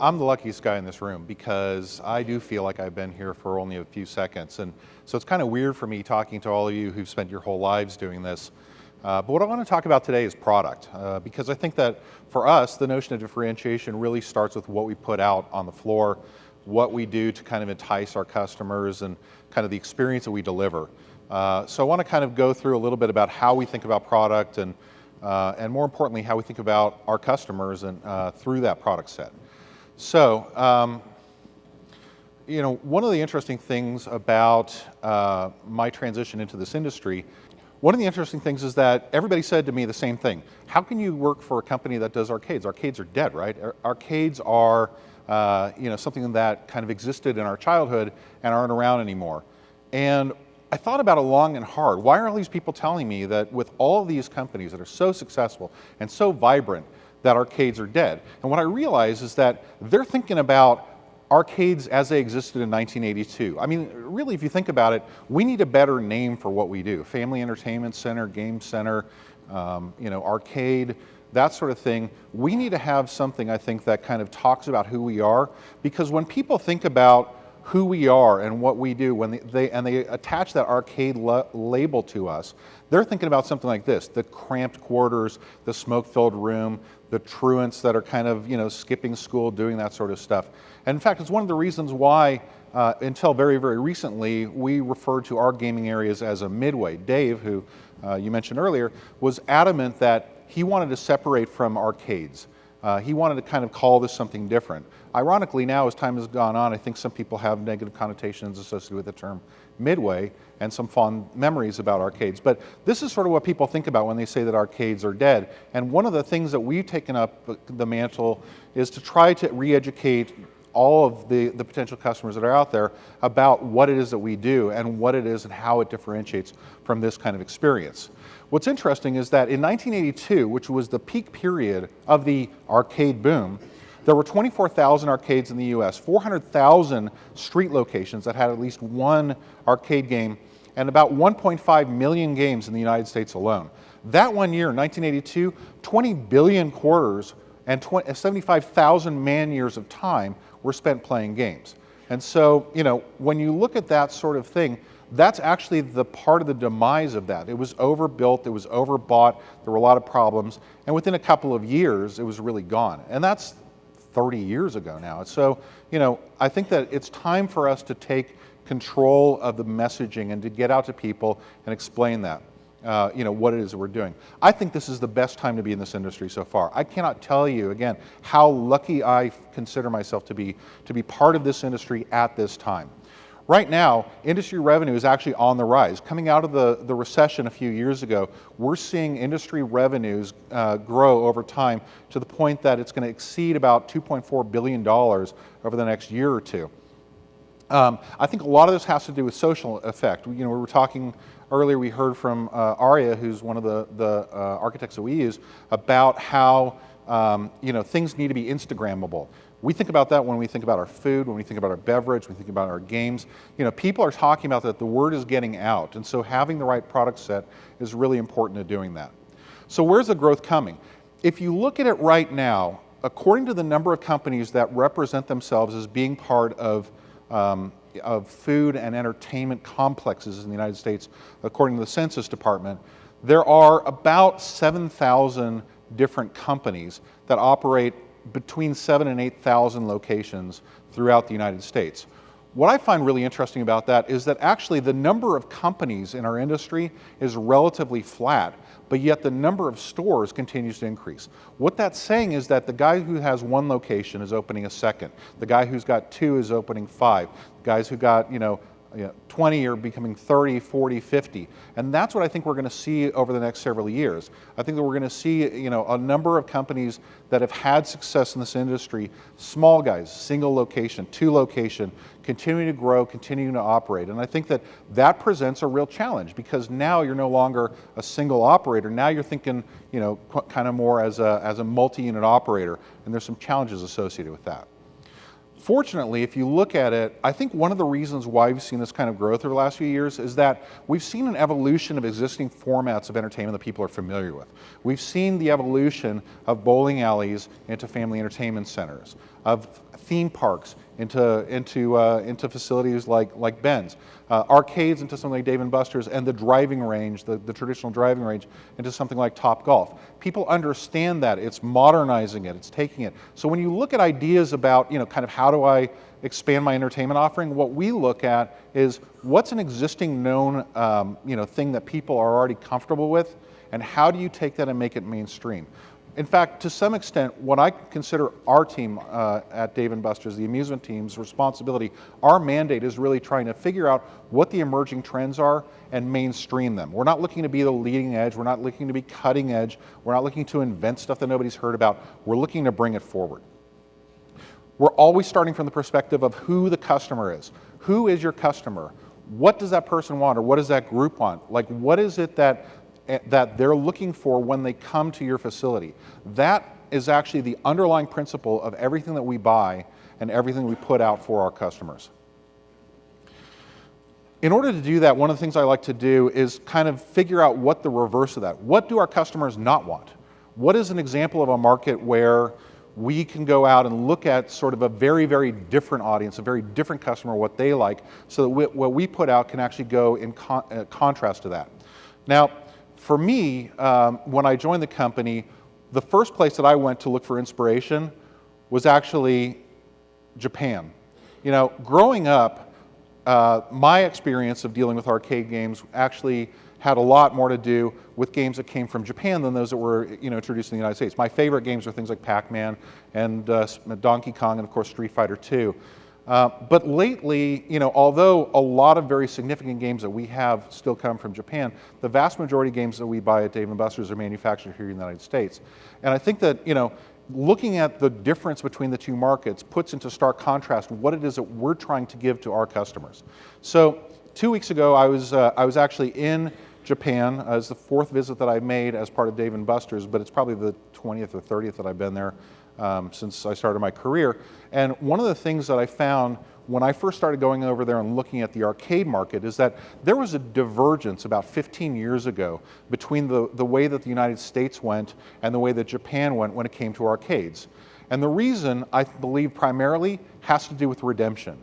I'm the luckiest guy in this room because I do feel like I've been here for only a few seconds. And so it's kind of weird for me talking to all of you who've spent your whole lives doing this. But what I want to talk about today is product, because I think that for us, the notion of differentiation really starts with what we put out on the floor, what we do to kind of entice our customers, and kind of the experience that we deliver. So I want to kind of go through a little bit about how we think about product and more importantly, how we think about our customers and through that product set. So, one of the interesting things about my transition into this industry, one of the interesting things is that everybody said to me the same thing. How can you work for a company that does arcades? Arcades are dead, right? Arcades are something that kind of existed in our childhood and aren't around anymore. And I thought about it long and hard. Why are all these people telling me that with all of these companies that are so successful and so vibrant that arcades are dead? And what I realize is that they're thinking about arcades as they existed in 1982. I mean, really, if you think about it, we need a better name for what we do. Family Entertainment Center, Game Center, arcade, that sort of thing. We need to have something, I think, that kind of talks about who we are, because when people think about who we are and what we do, when they attach that arcade label to us, they're thinking about something like this: the cramped quarters, the smoke-filled room, the truants that are kind of skipping school, doing that sort of stuff. And in fact, it's one of the reasons why until very, very recently, we referred to our gaming areas as a midway. Dave, who you mentioned earlier, was adamant that he wanted to separate from arcades. He wanted to kind of call this something different. Ironically, now as time has gone on, I think some people have negative connotations associated with the term midway and some fond memories about arcades. But this is sort of what people think about when they say that arcades are dead. And one of the things that we've taken up the mantle is to try to re-educate all of the potential customers that are out there about what it is that we do and what it is and how it differentiates from this kind of experience. What's interesting is that in 1982, which was the peak period of the arcade boom, there were 24,000 arcades in the US, 400,000 street locations that had at least one arcade game, and about 1.5 million games in the United States alone. That one year, 1982, 20 billion quarters and 75,000 man-years of time were spent playing games. And so, when you look at that sort of thing, that's actually the part of the demise of that. It was overbuilt, it was overbought, there were a lot of problems, and within a couple of years, it was really gone. And that's 30 years ago now. So, I think that it's time for us to take control of the messaging and to get out to people and explain that, what it is that we're doing. I think this is the best time to be in this industry so far. I cannot tell you, again, how lucky I consider myself to be part of this industry at this time. Right now, industry revenue is actually on the rise. Coming out of the recession a few years ago, we're seeing industry revenues grow over time to the point that it's going to exceed about $2.4 billion over the next year or two. I think a lot of this has to do with social effect. We were talking earlier, we heard from Arya, who's one of the architects that we use, about how things need to be Instagrammable. We think about that when we think about our food, when we think about our beverage, when we think about our games. People are talking about that, the word is getting out, and so having the right product set is really important to doing that. So where's the growth coming? If you look at it right now, according to the number of companies that represent themselves as being part of food and entertainment complexes in the United States, according to the Census Department, there are about 7,000 different companies that operate between 7,000 and 8,000 locations throughout the United States. What I find really interesting about that is that actually the number of companies in our industry is relatively flat, but yet the number of stores continues to increase. What that's saying is that the guy who has one location is opening a second. The guy who's got two is opening 5. The guys who got 20 are becoming 30, 40, 50. And that's what I think we're going to see over the next several years. I think that we're going to see a number of companies that have had success in this industry, small guys, single location, 2 location, continuing to grow, continuing to operate. And I think that that presents a real challenge, because now you're no longer a single operator. Now you're thinking kind of more as a multi-unit operator, and there's some challenges associated with that. Fortunately, if you look at it, I think one of the reasons why we've seen this kind of growth over the last few years is that we've seen an evolution of existing formats of entertainment that people are familiar with. We've seen the evolution of bowling alleys into family entertainment centers, of theme parks, into facilities like Ben's, arcades into something like Dave & Buster's, and the driving range, the traditional driving range, into something like Top Golf. People understand that. It's modernizing it. It's taking it. So when you look at ideas about, kind of how do I expand my entertainment offering, what we look at is what's an existing known, thing that people are already comfortable with, and how do you take that and make it mainstream? In fact, to some extent, what I consider our team at Dave & Buster's, the amusement team's responsibility, our mandate is really trying to figure out what the emerging trends are and mainstream them. We're not looking to be the leading edge. We're not looking to be cutting edge. We're not looking to invent stuff that nobody's heard about. We're looking to bring it forward. We're always starting from the perspective of who the customer is. Who is your customer? What does that person want, or what does that group want? Like, what is it that they're looking for when they come to your facility? That is actually the underlying principle of everything that we buy and everything we put out for our customers. In order to do that, one of the things I like to do is kind of figure out what the reverse of that. What do our customers not want? What is an example of a market where we can go out and look at sort of a very, very different audience, a very different customer, what they like, so that what we put out can actually go in contrast to that. Now, for me, when I joined the company, the first place that I went to look for inspiration was actually Japan. Growing up, my experience of dealing with arcade games actually had a lot more to do with games that came from Japan than those that were introduced in the United States. My favorite games are things like Pac-Man and Donkey Kong and, of course, Street Fighter II. But lately, although a lot of very significant games that we have still come from Japan, the vast majority of games that we buy at Dave & Buster's are manufactured here in the United States. And I think that, looking at the difference between the two markets puts into stark contrast what it is that we're trying to give to our customers. So 2 weeks ago, I was actually in Japan. It was the fourth visit that I've made as part of Dave & Buster's, but it's probably the 20th or 30th that I've been there since I started my career. And one of the things that I found when I first started going over there and looking at the arcade market is that there was a divergence about 15 years ago between the way that the United States went and the way that Japan went when it came to arcades. And the reason, I believe, primarily has to do with redemption.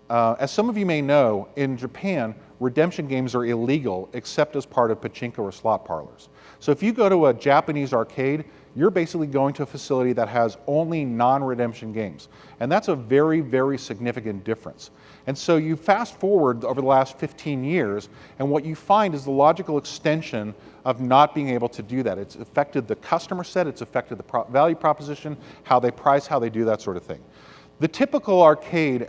As some of you may know, in Japan, redemption games are illegal except as part of pachinko or slot parlors. So if you go to a Japanese arcade, you're basically going to a facility that has only non-redemption games. And that's a very, very significant difference. And so you fast forward over the last 15 years, and what you find is the logical extension of not being able to do that. It's affected the customer set, it's affected the value proposition, how they price, how they do that sort of thing. The typical arcade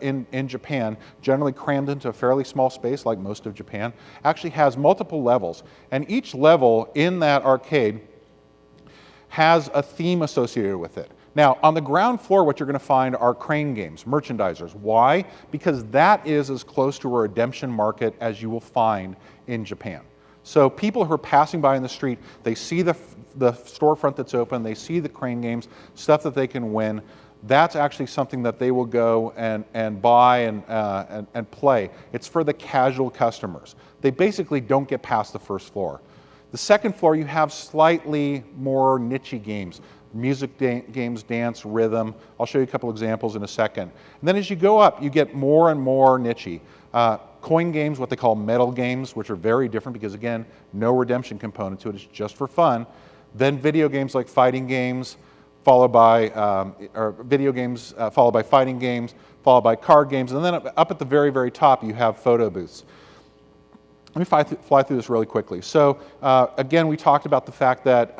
in Japan, generally crammed into a fairly small space like most of Japan, actually has multiple levels. And each level in that arcade has a theme associated with it. Now, on the ground floor, what you're going to find are crane games, merchandisers. Why? Because that is as close to a redemption market as you will find in Japan. So people who are passing by in the street, they see the storefront that's open, they see the crane games, stuff that they can win. That's actually something that they will go and buy and play. It's for the casual customers. They basically don't get past the first floor. The second floor, you have slightly more niche games. Music games, dance, rhythm. I'll show you a couple examples in a second. And then as you go up, you get more and more niche. Coin games, what they call metal games, which are very different because, again, no redemption component to it. It's just for fun. Then video games like fighting games, followed by followed by fighting games, followed by card games, and then up at the very, very top, you have photo booths. Let me fly through this really quickly. So again, we talked about the fact that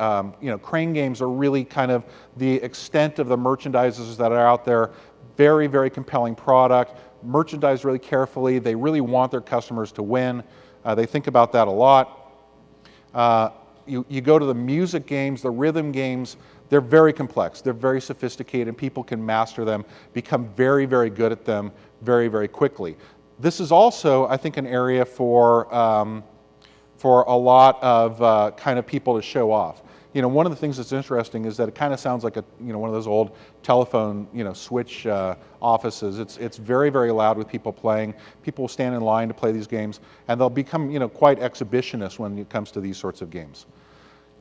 crane games are really kind of the extent of the merchandisers that are out there. Very, very compelling product, merchandised really carefully. They really want their customers to win. They think about that a lot. You go to the music games, the rhythm games. They're very complex. They're very sophisticated. People can master them, become very, very good at them very, very quickly. This is also, I think, an area for a lot of kind of people to show off. One of the things that's interesting is that it kind of sounds like one of those old telephone switch offices. It's very, very loud with people playing. People will stand in line to play these games, and they'll become quite exhibitionist when it comes to these sorts of games.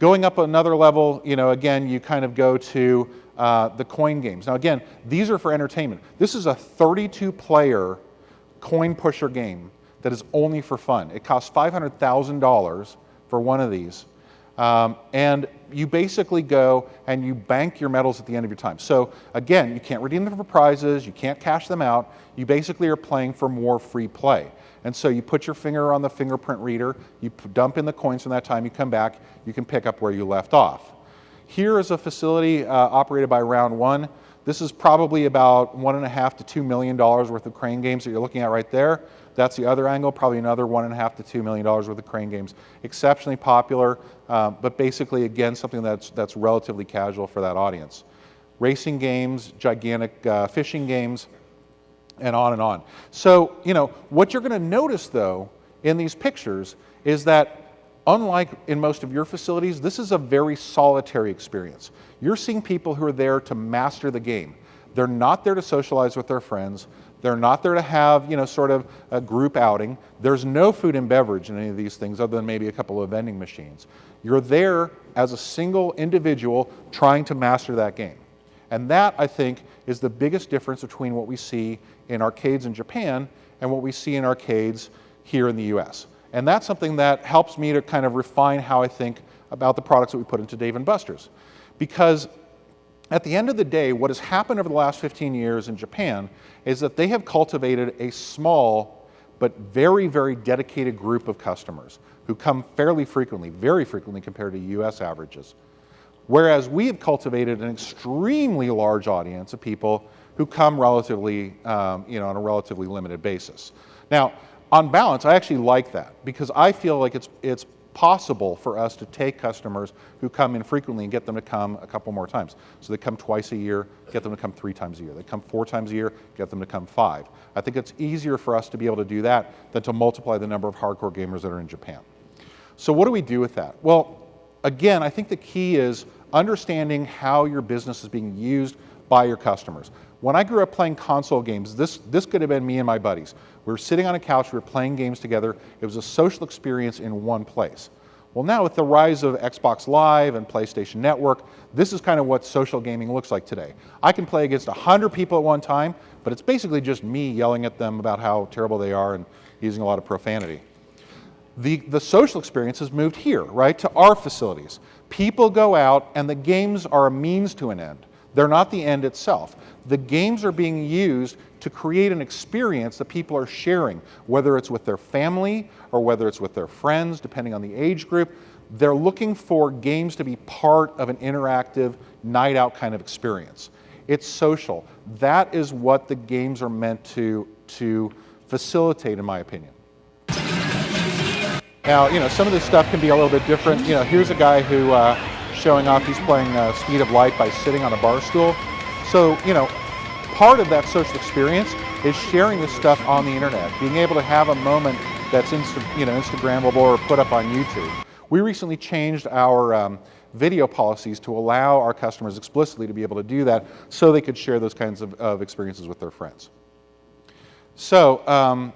Going up another level, again, you kind of go to the coin games. Now again, these are for entertainment. This is a 32-player coin pusher game that is only for fun. It costs $500,000 for one of these. And you basically go and you bank your medals at the end of your time. So again, you can't redeem them for prizes, you can't cash them out, you basically are playing for more free play. And so you put your finger on the fingerprint reader, you dump in the coins from that time, you come back, you can pick up where you left off. Here is a facility operated by Round One. This is probably about $1.5 to $2 million worth of crane games that you're looking at right there. That's the other angle, probably another $1.5 to $2 million worth of crane games. Exceptionally popular, but basically, again, something that's relatively casual for that audience. Racing games, gigantic fishing games, and on and on. So, what you're going to notice, though, in these pictures is that unlike in most of your facilities, this is a very solitary experience. You're seeing people who are there to master the game. They're not there to socialize with their friends. They're not there to have, sort of a group outing. There's no food and beverage in any of these things other than maybe a couple of vending machines. You're there as a single individual trying to master that game. And that, I think, is the biggest difference between what we see in arcades in Japan and what we see in arcades here in the US. And that's something that helps me to kind of refine how I think about the products that we put into Dave & Buster's. Because at the end of the day, what has happened over the last 15 years in Japan is that they have cultivated a small but very, very dedicated group of customers who come fairly frequently, very frequently compared to US averages. Whereas we have cultivated an extremely large audience of people who come relatively, on a relatively limited basis. Now, on balance, I actually like that because I feel like it's possible for us to take customers who come infrequently and get them to come a couple more times. So they come twice a year, get them to come 3 times a year. They come 4 times a year, get them to come 5. I think it's easier for us to be able to do that than to multiply the number of hardcore gamers that are in Japan. So what do we do with that? Well, again, I think the key is understanding how your business is being used by your customers. When I grew up playing console games, this could have been me and my buddies. We were sitting on a couch, we were playing games together. It was a social experience in one place. Well, now with the rise of Xbox Live and PlayStation Network, this is kind of what social gaming looks like today. I can play against 100 people at one time, but it's basically just me yelling at them about how terrible they are and using a lot of profanity. The social experience has moved here, right, to our facilities. People go out and the games are a means to an end. They're not the end itself. The games are being used to create an experience that people are sharing, whether it's with their family or whether it's with their friends, depending on the age group. They're looking for games to be part of an interactive, night out kind of experience. It's social. That is what the games are meant to facilitate, in my opinion. Now, some of this stuff can be a little bit different. Here's a guy who showing off, he's playing Speed of Light by sitting on a bar stool. So, part of that social experience is sharing this stuff on the internet, being able to have a moment that's Instagrammable or put up on YouTube. We recently changed our video policies to allow our customers explicitly to be able to do that so they could share those kinds of experiences with their friends. So,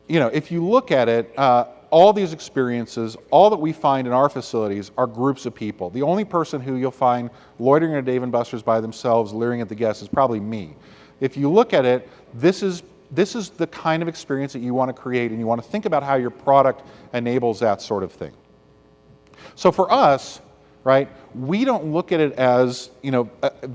if you look at it, all these experiences, all that we find in our facilities are groups of people. The only person who you'll find loitering at Dave & Buster's by themselves, leering at the guests, is probably me. If you look at it, this is the kind of experience that you want to create, and you want to think about how your product enables that sort of thing. So for us, right, we don't look at it as,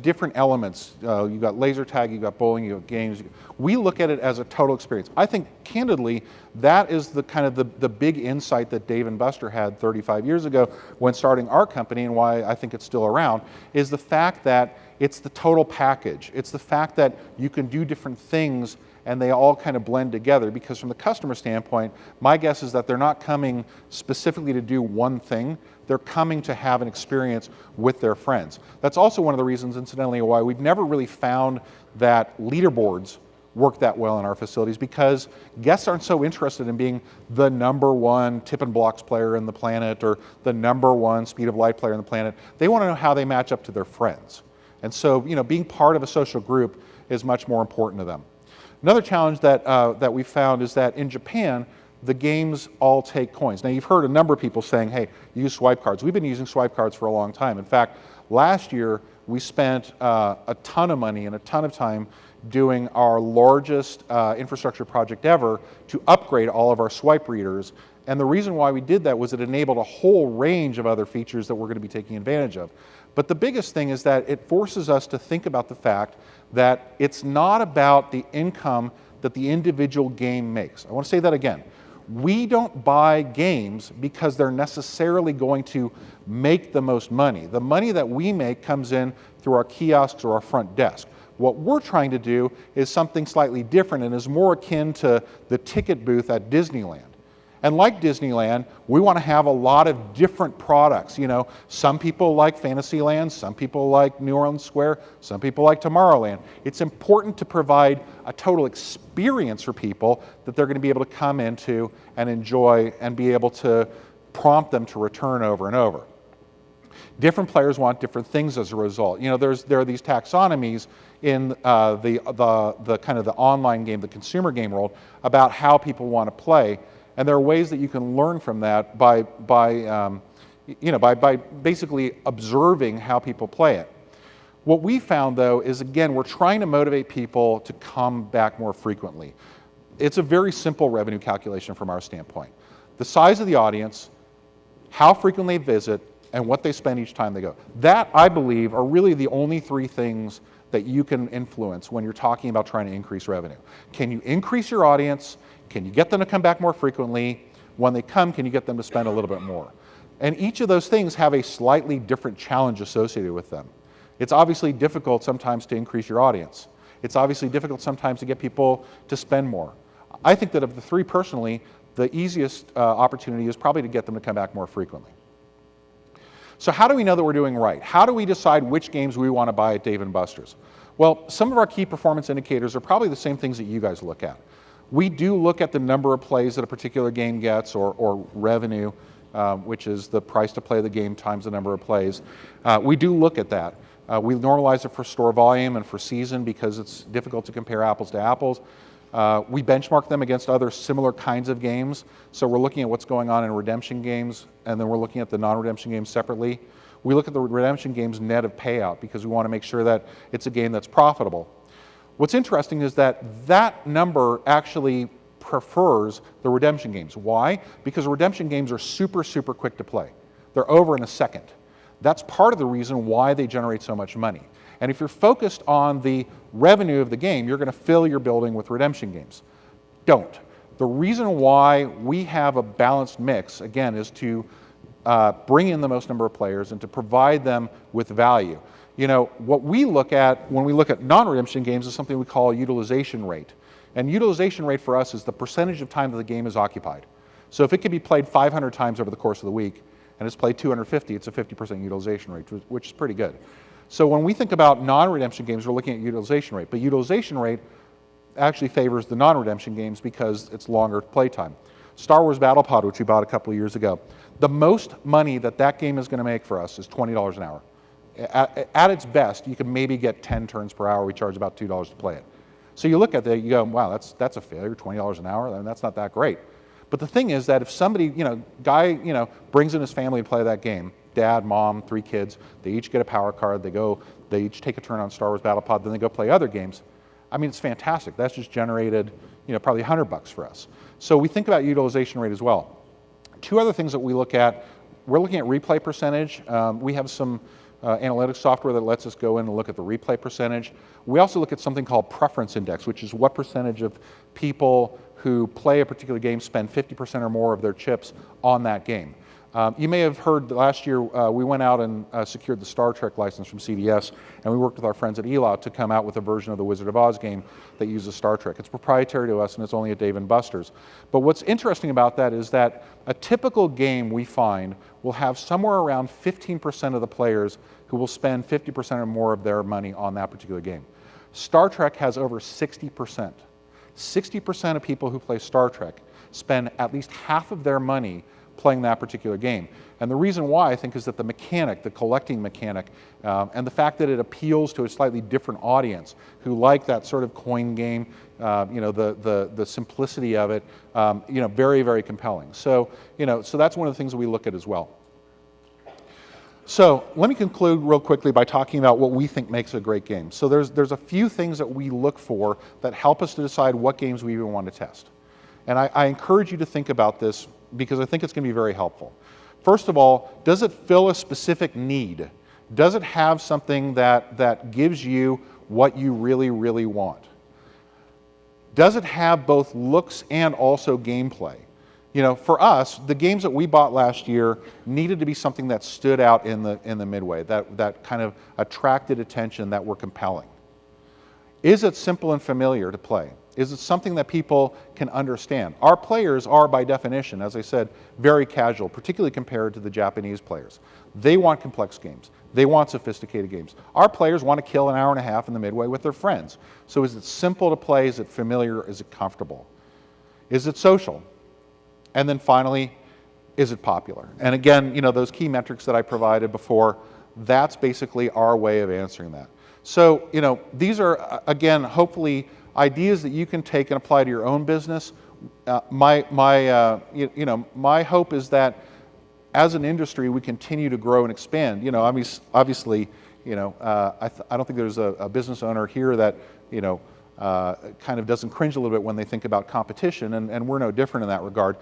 different elements. You've got laser tag, you've got bowling, you've got games. We look at it as a total experience. I think, candidly, that is the kind of the big insight that Dave & Buster had 35 years ago when starting our company, and why I think it's still around, is the fact that it's the total package. It's the fact that you can do different things and they all kind of blend together, because from the customer standpoint, my guess is that they're not coming specifically to do one thing. They're coming to have an experience with their friends. That's also one of the reasons, incidentally, why we've never really found that leaderboards work that well in our facilities, because guests aren't so interested in being the #1 tip and blocks player in the planet or the #1 speed of light player in the planet. They want to know how they match up to their friends. And so, being part of a social group is much more important to them. Another challenge that we found is that in Japan, the games all take coins. Now, you've heard a number of people saying, hey, use swipe cards. We've been using swipe cards for a long time. In fact, last year, we spent a ton of money and a ton of time doing our largest infrastructure project ever to upgrade all of our swipe readers. And the reason why we did that was it enabled a whole range of other features that we're going to be taking advantage of. But the biggest thing is that it forces us to think about the fact that it's not about the income that the individual game makes. I want to say that again. We don't buy games because they're necessarily going to make the most money. The money that we make comes in through our kiosks or our front desk. What we're trying to do is something slightly different and is more akin to the ticket booth at Disneyland. And like Disneyland, we want to have a lot of different products. You know, some people like Fantasyland, some people like New Orleans Square, some people like Tomorrowland. It's important to provide a total experience for people that they're going to be able to come into and enjoy and be able to prompt them to return over and over. Different players want different things as a result. You know, there are these taxonomies in the kind of the online game, the consumer game world, about how people want to play. And there are ways that you can learn from that by basically observing how people play it. What we found, though, is, again, we're trying to motivate people to come back more frequently. It's a very simple revenue calculation from our standpoint. The size of the audience, how frequently they visit, and what they spend each time they go. That, I believe, are really the only three things that you can influence when you're talking about trying to increase revenue. Can you increase your audience? Can you get them to come back more frequently? When they come, can you get them to spend a little bit more? And each of those things have a slightly different challenge associated with them. It's obviously difficult sometimes to increase your audience. It's obviously difficult sometimes to get people to spend more. I think that of the three personally, the easiest opportunity is probably to get them to come back more frequently. So how do we know that we're doing right? How do we decide which games we want to buy at Dave & Buster's? Well, some of our key performance indicators are probably the same things that you guys look at. We do look at the number of plays that a particular game gets, or revenue, which is the price to play the game times the number of plays. We do look at that. We normalize it for store volume and for season because it's difficult to compare apples to apples. We benchmark them against other similar kinds of games. So we're looking at what's going on in redemption games, and then we're looking at the non-redemption games separately. We look at the redemption games net of payout because we want to make sure that it's a game that's profitable. What's interesting is that that number actually prefers the redemption games. Why? Because redemption games are super, super quick to play. They're over in a second. That's part of the reason why they generate so much money. And if you're focused on the revenue of the game, you're going to fill your building with redemption games. Don't. The reason why we have a balanced mix, again, is to bring in the most number of players and to provide them with value. You know, what we look at when we look at non-redemption games is something we call utilization rate. And utilization rate for us is the percentage of time that the game is occupied. So if it can be played 500 times over the course of the week and it's played 250, it's a 50% utilization rate, which is pretty good. So when we think about non-redemption games, we're looking at utilization rate. But utilization rate actually favors the non-redemption games because it's longer playtime. Star Wars Battle Pod, which we bought a couple of years ago, the most money that that game is going to make for us is $20 an hour. At its best, you can maybe get 10 turns per hour. We charge about $2 to play it. So you look at that, you go, wow, that's a failure, $20 an hour, and that's not that great. But the thing is that if somebody, guy, brings in his family to play that game, dad, mom, 3 kids, they each get a power card, they each take a turn on Star Wars Battle Pod, then they go play other games. I mean, it's fantastic. That's just generated, probably $100 for us. So we think about utilization rate as well. 2 other things that we look at, we're looking at replay percentage. We have some analytics software that lets us go in and look at the replay percentage. We also look at something called preference index, which is what percentage of people who play a particular game spend 50% or more of their chips on that game. You may have heard that last year we went out and secured the Star Trek license from CBS, and we worked with our friends at ELOT to come out with a version of the Wizard of Oz game that uses Star Trek. It's proprietary to us, and it's only at Dave & Buster's. But what's interesting about that is that a typical game, we find, will have somewhere around 15% of the players who will spend 50% or more of their money on that particular game. Star Trek has over 60%. 60% of people who play Star Trek spend at least half of their money playing that particular game. And the reason why, I think, is that the mechanic, the collecting mechanic, and the fact that it appeals to a slightly different audience who like that sort of coin game, the simplicity of it, very, very compelling. So, so that's one of the things that we look at as well. So let me conclude real quickly by talking about what we think makes a great game. So there's a few things that we look for that help us to decide what games we even want to test. And I encourage you to think about this because I think it's going to be very helpful. First of all, does it fill a specific need? Does it have something that gives you what you really, really want? Does it have both looks and also gameplay? For us, the games that we bought last year needed to be something that stood out in the midway, that kind of attracted attention, that were compelling. Is it simple and familiar to play? Is it something that people can understand? Our players are, by definition, as I said, very casual, particularly compared to the Japanese players. They want complex games. They want sophisticated games. Our players want to kill an hour and a half in the midway with their friends. So is it simple to play? Is it familiar? Is it comfortable? Is it social? And then finally, is it popular? And again, those key metrics that I provided before, that's basically our way of answering that. So, these are, again, hopefully ideas that you can take and apply to your own business. My hope is that as an industry, we continue to grow and expand. Obviously, I don't think there's a business owner here that, kind of doesn't cringe a little bit when they think about competition, and we're no different in that regard.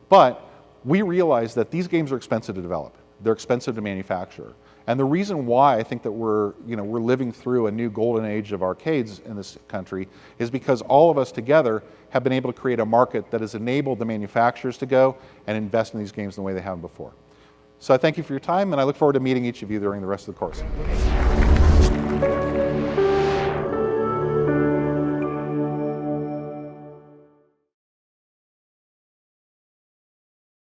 But we realize that these games are expensive to develop. They're expensive to manufacture. And the reason why I think that we're living through a new golden age of arcades in this country is because all of us together have been able to create a market that has enabled the manufacturers to go and invest in these games in the way they haven't before. So I thank you for your time, and I look forward to meeting each of you during the rest of the course.